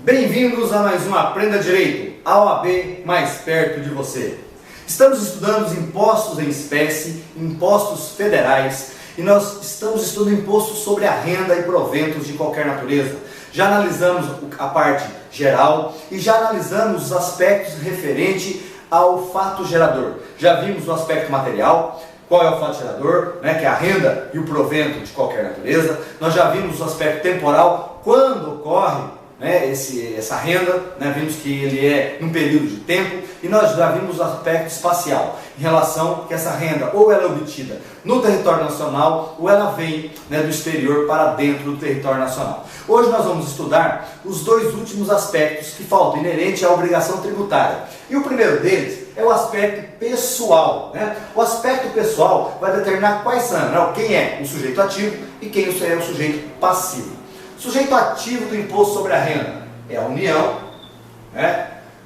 Bem-vindos a mais um Aprenda Direito, a OAB mais perto de você. Estamos estudando os impostos em espécie, impostos federais, e nós estamos estudando impostos sobre a renda e proventos de qualquer natureza. Já analisamos a parte geral e já analisamos os aspectos referentes ao fato gerador. Já vimos o aspecto material, qual é o fato gerador, que é a renda e o provento de qualquer natureza. Nós já vimos o aspecto temporal, quando ocorre essa renda, vimos que ele é num período de tempo, e nós já vimos o aspecto espacial, em relação que essa renda ou ela é obtida no território nacional ou ela vem do exterior para dentro do território nacional. Hoje nós vamos estudar os dois últimos aspectos que faltam, inerente à obrigação tributária. E o primeiro deles é o aspecto pessoal. O aspecto pessoal vai determinar quais são, quem é o sujeito ativo e quem é o sujeito passivo. Sujeito ativo do imposto sobre a renda é a União,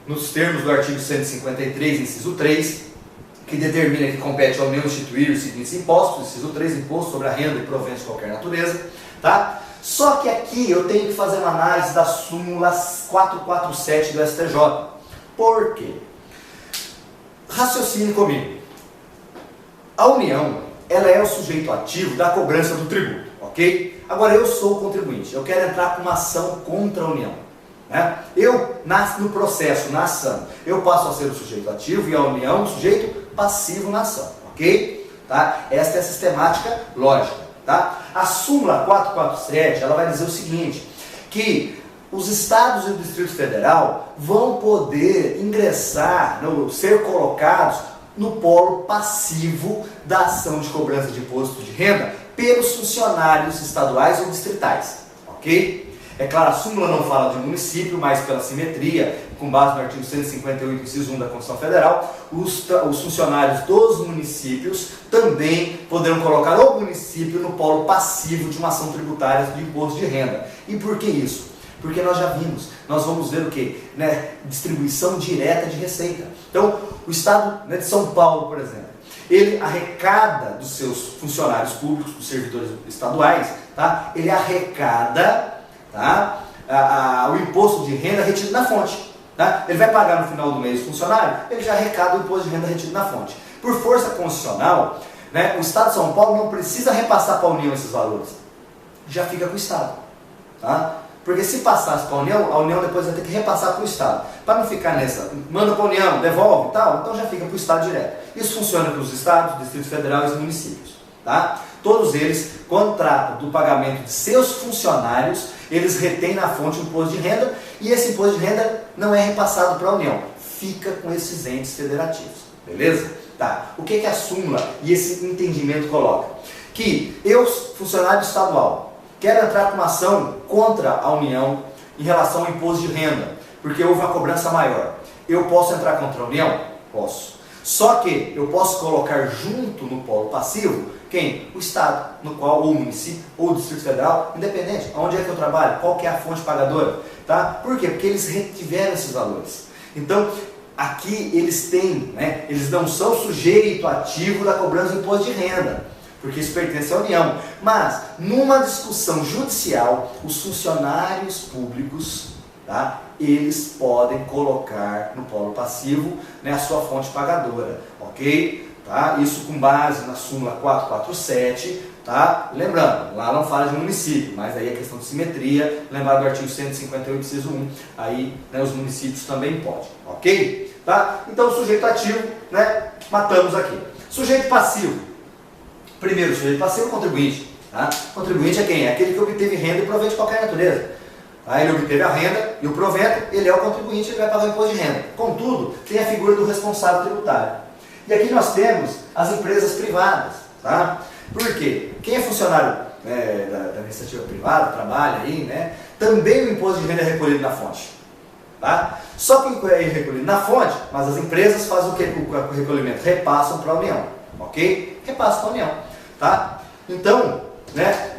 nos termos do artigo 153, inciso 3, que determina que compete à União instituir os seguintes impostos, inciso 3, imposto sobre a renda e proventos de qualquer natureza, tá? Só que aqui eu tenho que fazer uma análise da súmula 447 do STJ. Por quê? Raciocine comigo. A União, ela é o sujeito ativo da cobrança do tributo, ok? Agora eu sou o contribuinte, eu quero entrar com uma ação contra a União. Eu, no processo, na ação, eu passo a ser o sujeito ativo e a União o sujeito passivo na ação, ok? Tá? Esta é a sistemática lógica. Tá? A súmula 447, ela vai dizer o seguinte, que os estados e o Distrito Federal vão poder ingressar, ser colocados no polo passivo da ação de cobrança de imposto de renda pelos funcionários estaduais ou distritais, ok? É claro, a súmula não fala de município, mas pela simetria, com base no artigo 158, inciso 1 da Constituição Federal, os funcionários dos municípios também poderão colocar o município no polo passivo de uma ação tributária de imposto de renda. E por que isso? Porque nós já vimos, nós vamos ver o quê? Distribuição direta de receita. Então, o estado de São Paulo, por exemplo, ele arrecada dos seus funcionários públicos, dos servidores estaduais, tá? Ele arrecada, tá? O imposto de renda retido na fonte. Tá? Ele vai pagar no final do mês o funcionário, ele já arrecada o imposto de renda retido na fonte. Por força constitucional, o Estado de São Paulo não precisa repassar para a União esses valores. Já fica com o Estado. Tá? Porque se passasse para a União depois vai ter que repassar para o Estado. Para não ficar nessa, manda para a União, devolve e tal, então já fica para o Estado direto. Isso funciona para os estados, Distrito Federal e os municípios. Tá? Todos eles, quando tratam do pagamento de seus funcionários, eles retêm na fonte o imposto de renda e esse imposto de renda não é repassado para a União. Fica com esses entes federativos. Beleza? Tá. O que a súmula e esse entendimento coloca? Que eu, funcionário estadual, quero entrar com uma ação contra a União em relação ao imposto de renda, porque houve uma cobrança maior. Eu posso entrar contra a União? Posso. Só que eu posso colocar junto no polo passivo quem? O Estado, no qual, ou o município, ou o Distrito Federal, independente. Onde é que eu trabalho? Qual que é a fonte pagadora? Tá? Por quê? Porque eles retiveram esses valores. Então, aqui eles têm, eles não são sujeito ativo da cobrança do imposto de renda, porque isso pertence à União. Mas, numa discussão judicial, os funcionários públicos, tá? Eles podem colocar no polo passivo a sua fonte pagadora, ok? Tá? Isso com base na súmula 447, tá? Lembrando, lá não fala de município, mas aí é questão de simetria, lembrar do artigo 158, inciso 1, aí os municípios também podem, ok? Tá? Então, sujeito ativo, matamos aqui. Sujeito passivo. Primeiro, sujeito passivo, contribuinte. Tá? Contribuinte é quem? É aquele que obteve renda e provento de qualquer natureza. Tá? Ele obteve a renda e o provento, ele é o contribuinte, ele vai pagar o imposto de renda. Contudo, tem a figura do responsável tributário. E aqui nós temos as empresas privadas, tá? Por quê? Quem é funcionário da iniciativa privada, trabalha aí, também o imposto de renda é recolhido na fonte, tá? Só que é recolhido na fonte, mas as empresas fazem o que com o recolhimento? Repassam para a União, ok? Repassam para a União, tá? Então,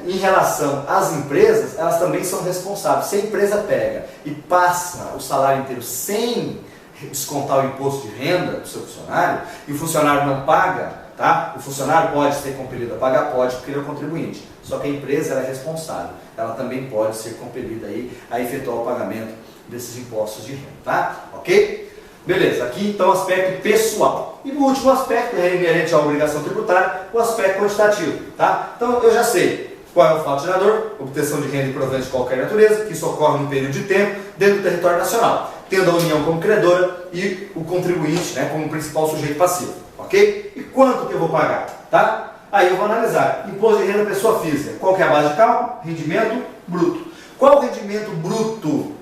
em relação às empresas, elas também são responsáveis. Se a empresa pega e passa o salário inteiro sem descontar o imposto de renda do seu funcionário, e o funcionário não paga, tá? O funcionário pode ser compelido a pagar, pode, porque ele é o contribuinte. Só que a empresa ela é responsável. ela também pode ser compelida aí a efetuar o pagamento desses impostos de renda, tá? Ok? Beleza, aqui então o aspecto pessoal. E o último aspecto inerente à obrigação tributária, o aspecto quantitativo, tá? Então eu já sei qual é o fato gerador, obtenção de renda e provento de qualquer natureza, que isso ocorre num período de tempo dentro do território nacional, tendo a União como credora e o contribuinte, né, como principal sujeito passivo, ok? E quanto que eu vou pagar, tá? Aí eu vou analisar, imposto de renda pessoa física, qual que é a base de cálculo? Rendimento bruto. Qual o rendimento bruto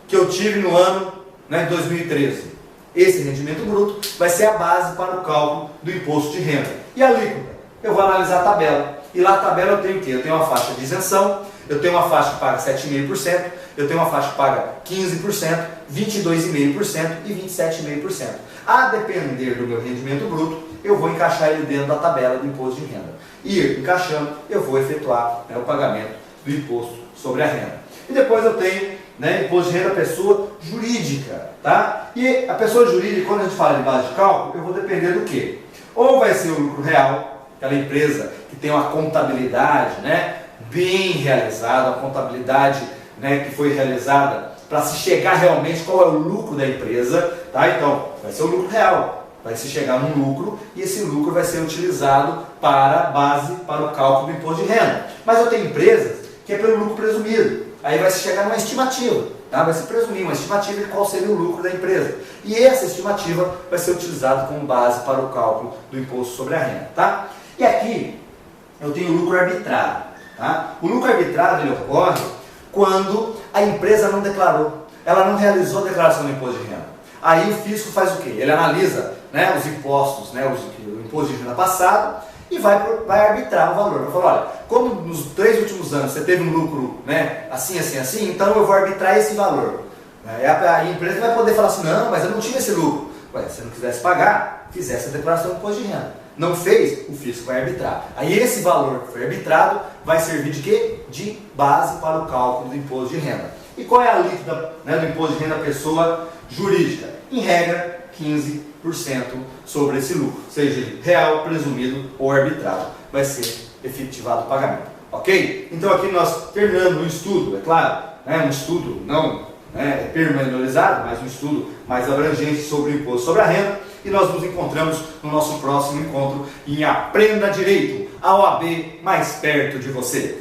que eu tive no ano, né, 2013? Esse rendimento bruto vai ser a base para o cálculo do imposto de renda. E a alíquota? Eu vou analisar a tabela. E lá a tabela eu tenho o quê? Eu tenho uma faixa de isenção, eu tenho uma faixa que paga 7,5%, eu tenho uma faixa que paga 15%, 22,5% e 27,5%. A depender do meu rendimento bruto, eu vou encaixar ele dentro da tabela do imposto de renda. E encaixando, eu vou efetuar, né, o pagamento do imposto sobre a renda. E depois eu tenho, né, imposto de renda pessoa jurídica, tá? E a pessoa jurídica, quando a gente fala de base de cálculo, eu vou depender do quê? Ou vai ser o lucro real, aquela empresa que tem uma contabilidade, né, bem realizada, uma contabilidade, né, que foi realizada para se chegar realmente qual é o lucro da empresa, tá? Então, vai ser o lucro real, vai se chegar num lucro e esse lucro vai ser utilizado para base para o cálculo do imposto de renda. Mas eu tenho empresas que é pelo lucro presumido, aí vai se chegar numa estimativa, tá? Vai se presumir uma estimativa de qual seria o lucro da empresa. E essa estimativa vai ser utilizada como base para o cálculo do imposto sobre a renda, tá? E aqui eu tenho o lucro arbitrário, tá? O lucro arbitrário ele ocorre quando a empresa não declarou, ela não realizou a declaração do imposto de renda. Aí o fisco faz o quê? Ele analisa, né, os impostos, né, o imposto de renda passado e vai arbitrar o valor. Vai falar, olha, como nos 3 últimos anos você teve um lucro, né, assim, então eu vou arbitrar esse valor. A empresa vai poder falar assim, não, mas eu não tinha esse lucro. Ué, se você não quisesse pagar, fizesse a declaração do imposto de renda. Não fez, o fisco vai arbitrar. Aí esse valor que foi arbitrado vai servir de quê? De base para o cálculo do imposto de renda. E qual é a alíquota, né, do imposto de renda pessoa jurídica? Em regra, 15% sobre esse lucro, seja ele real, presumido ou arbitrado. Vai ser efetivado o pagamento. Ok? Então aqui nós terminando um estudo, é claro, né, um estudo não, né, pormenorizado, mas um estudo mais abrangente sobre o imposto sobre a renda. E nós nos encontramos no nosso próximo encontro em Aprenda Direito, a OAB mais perto de você.